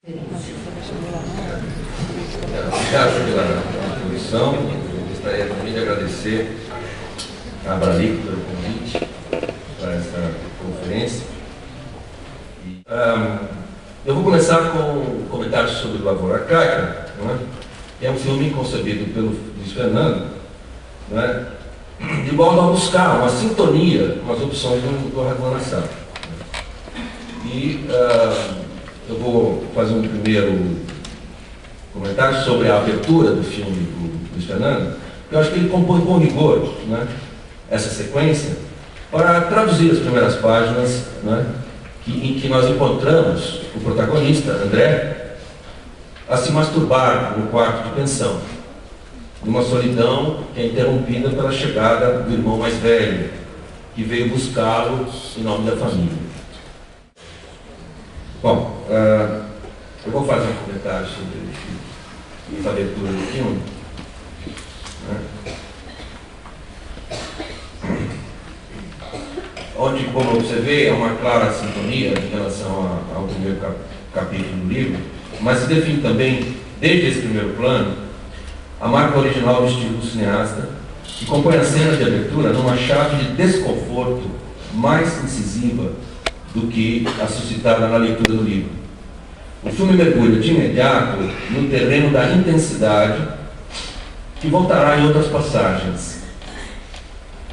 Obrigado pela contribuição. Eu gostaria também de agradecer a Abralic pelo convite para essa conferência. Eu vou começar com comentários sobre Lavoura Arcaica, não é? Que é um filme concebido pelo Luiz Fernando, não é? De modo a buscar uma sintonia com as opções do Raduan Assad. E eu vou fazer um primeiro comentário sobre a abertura do filme do Luiz Fernando. Eu acho que ele compõe com rigor, né, essa sequência para traduzir as primeiras páginas, né, em que nós encontramos o protagonista, André, a se masturbar no quarto de pensão, numa solidão que é interrompida pela chegada do irmão mais velho, que veio buscá-lo em nome da família. Bom, eu vou fazer um comentário sobre essa abertura do filme. Onde, como você vê, é uma clara sintonia em relação ao primeiro capítulo do livro, mas se define também, desde esse primeiro plano, a marca original do estilo do cineasta, que compõe a cena de abertura numa chave de desconforto mais incisiva do que a suscitada na leitura do livro. O filme mergulha de imediato no terreno da intensidade, que voltará em outras passagens,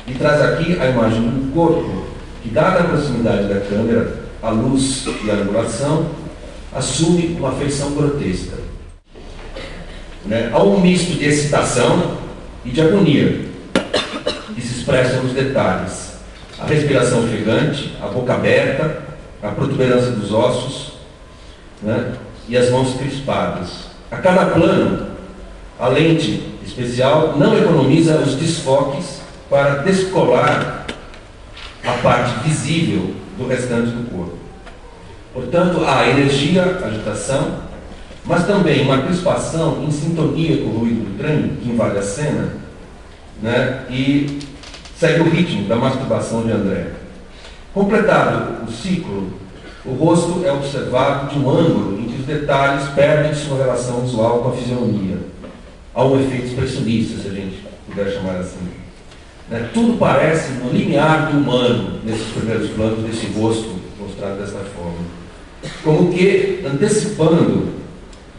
e traz aqui a imagem do corpo, que, dada a proximidade da câmera, a luz e a angulação, assume uma feição grotesca. Há um misto de excitação e de agonia, que se expressam nos detalhes. A respiração ofegante, a boca aberta, a protuberância dos ossos, né, e as mãos crispadas. A cada plano, a lente especial não economiza os desfoques para descolar a parte visível do restante do corpo. Portanto, há energia, agitação, mas também uma crispação em sintonia com o ruído do trem que invade a cena, né, e segue o ritmo da masturbação de André. Completado o ciclo, o rosto é observado de um ângulo em que os detalhes perdem sua relação visual com a fisionomia. Há um efeito expressionista, se a gente puder chamar assim. Tudo parece no limiar do humano, nesses primeiros planos desse rosto mostrado desta forma. Como que antecipando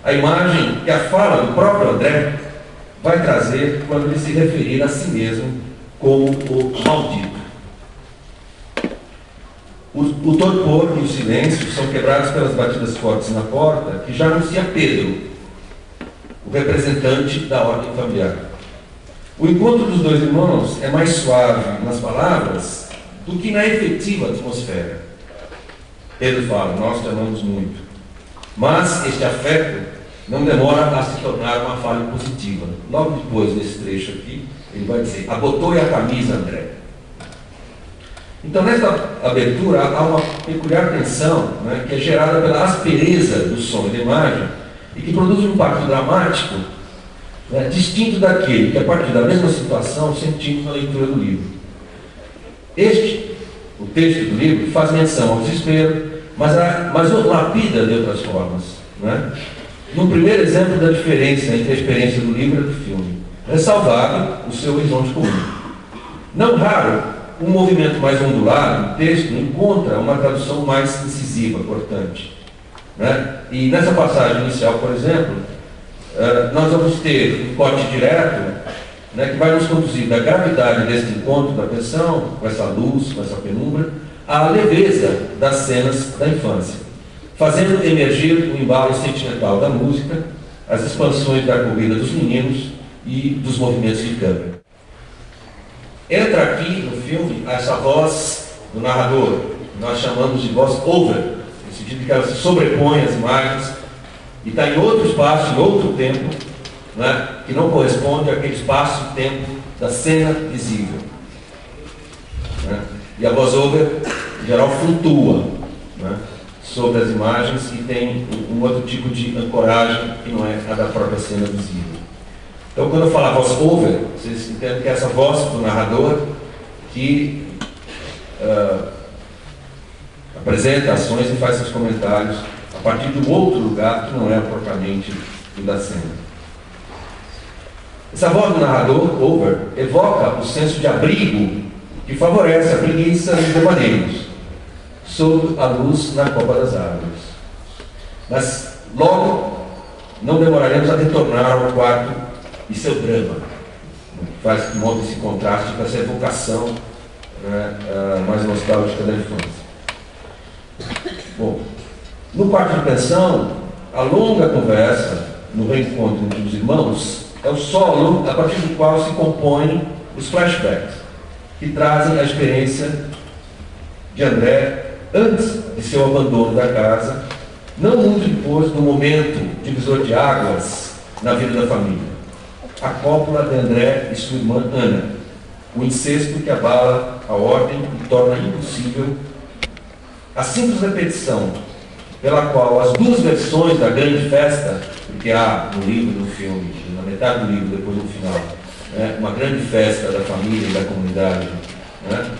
a imagem que a fala do próprio André vai trazer quando ele se referir a si mesmo como o maldito. O torpor e o silêncio são quebrados pelas batidas fortes na porta, que já anuncia Pedro, o representante da ordem familiar. O encontro dos dois irmãos é mais suave nas palavras do que na efetiva atmosfera. Pedro fala: nós te amamos muito. Mas este afeto não demora a se tornar uma falha positiva. Logo depois desse trecho aqui, ele vai dizer: abotoe a camisa, André. Então, nesta abertura, há uma peculiar tensão, né, que é gerada pela aspereza do som e da imagem e que produz um impacto dramático, né, distinto daquele que, a partir da mesma situação, sentimos na leitura do livro. O texto do livro, faz menção ao desespero, mas o lapida de outras formas. Né? No primeiro exemplo da diferença entre a experiência do livro e do filme, ressalvado o seu horizonte comum. Não raro, um movimento mais ondulado do texto encontra uma tradução mais incisiva, cortante. Né? E nessa passagem inicial, por exemplo, nós vamos ter um corte direto, né, que vai nos conduzir da gravidade deste encontro da pensão, com essa luz, com essa penumbra, à leveza das cenas da infância, fazendo emergir o embalo sentimental da música, as expansões da corrida dos meninos e dos movimentos de câmera. Entra aqui no filme essa voz do narrador, que nós chamamos de voz over, no sentido de que ela se sobrepõe às imagens e está em outro espaço, em outro tempo, né, que não corresponde àquele espaço e tempo da cena visível. Né? E a voz over, em geral, flutua, né, sobre as imagens e tem um outro tipo de ancoragem que não é a da própria cena visível. Então, quando eu falar voz over, vocês entendem que é essa voz do narrador que apresenta ações e faz seus comentários a partir de um outro lugar que não é propriamente o da cena. Essa voz do narrador, Over, evoca o senso de abrigo que favorece a preguiça dos devaneios, sob a luz na copa das árvores. Mas logo não demoraremos a retornar ao quarto e seu drama. Faz de modo esse contraste com essa evocação, né, mais nostálgica da infância. Bom, no quarto de pensão, a longa conversa no reencontro entre os irmãos é o solo a partir do qual se compõem os flashbacks, que trazem a experiência de André antes de seu abandono da casa, não muito depois do momento divisor de águas na vida da família. A cópula de André e sua irmã Ana, o incesto que abala a ordem e torna impossível a simples repetição pela qual as duas versões da grande festa, porque há no livro, no filme, na metade do livro, depois no final, né, uma grande festa da família e da comunidade. Né?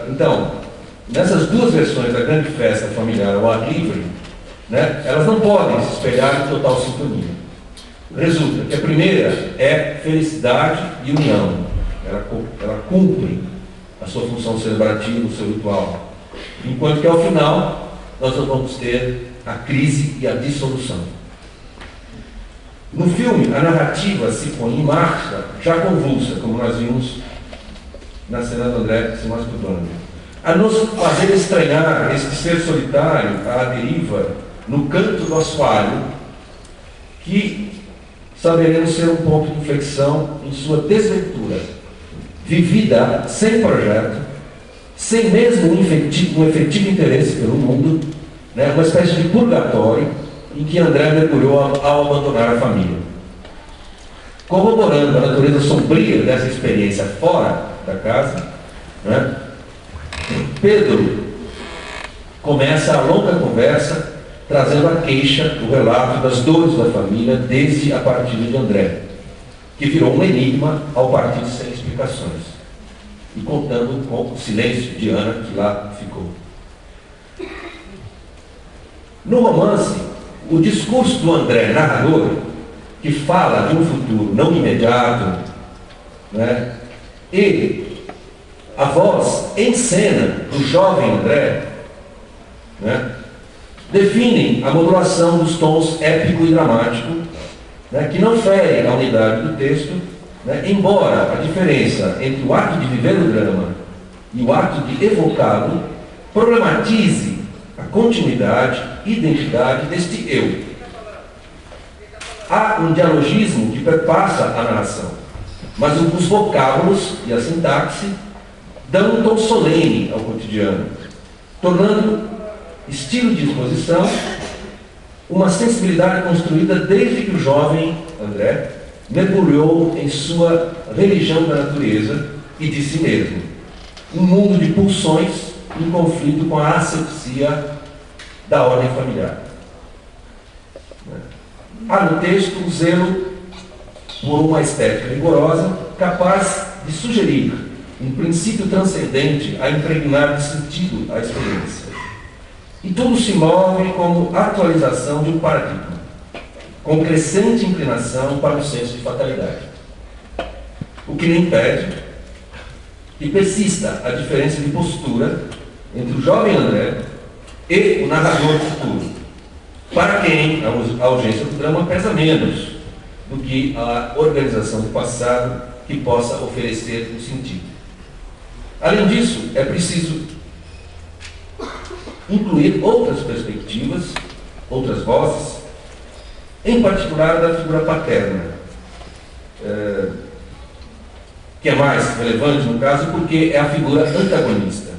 Então, nessas duas versões da grande festa familiar ao ar livre, né, elas não podem se espelhar em total sintonia. Resulta que a primeira é felicidade e união. Ela cumpre a sua função celebrativa, o seu ritual. Enquanto que ao final nós vamos ter a crise e a dissolução. No filme, a narrativa se põe em marcha, já convulsa, como nós vimos na cena do André se masturbando, a nos fazer estranhar este ser solitário à deriva no canto do assoalho, que saberemos ser um ponto de inflexão em sua desventura, vivida sem projeto, sem mesmo um efetivo interesse pelo mundo, né, uma espécie de purgatório em que André mergulhou ao abandonar a família. Corroborando a natureza sombria dessa experiência fora da casa, né, Pedro começa a longa conversa trazendo a queixa, o relato das dores da família desde a partida de André, que virou um enigma ao partir sem explicações, e contando com o silêncio de Ana, que lá ficou. No romance, o discurso do André, narrador, que fala de um futuro não imediato, né, e a voz em cena do jovem André, né, definem a modulação dos tons épico e dramático, né, que não ferem a unidade do texto, né, embora a diferença entre o ato de viver o drama e o ato de evocá-lo problematize a continuidade e identidade deste eu. Há um dialogismo que perpassa a narração, mas os vocábulos e a sintaxe dão um tom solene ao cotidiano, tornando estilo de exposição uma sensibilidade construída desde que o jovem André mergulhou em sua religião da natureza e de si mesmo, um mundo de pulsões em conflito com a asepsia da ordem familiar. Há no texto um zelo por uma estética rigorosa capaz de sugerir um princípio transcendente a impregnar de sentido a experiência. E tudo se move como atualização de um paradigma, com crescente inclinação para o senso de fatalidade. O que não impede que persista a diferença de postura entre o jovem André e o narrador do futuro, para quem a urgência do drama pesa menos do que a organização do passado que possa oferecer um sentido. Além disso, é preciso incluir outras perspectivas, outras vozes, em particular da figura paterna, que é mais relevante no caso porque é a figura antagonista.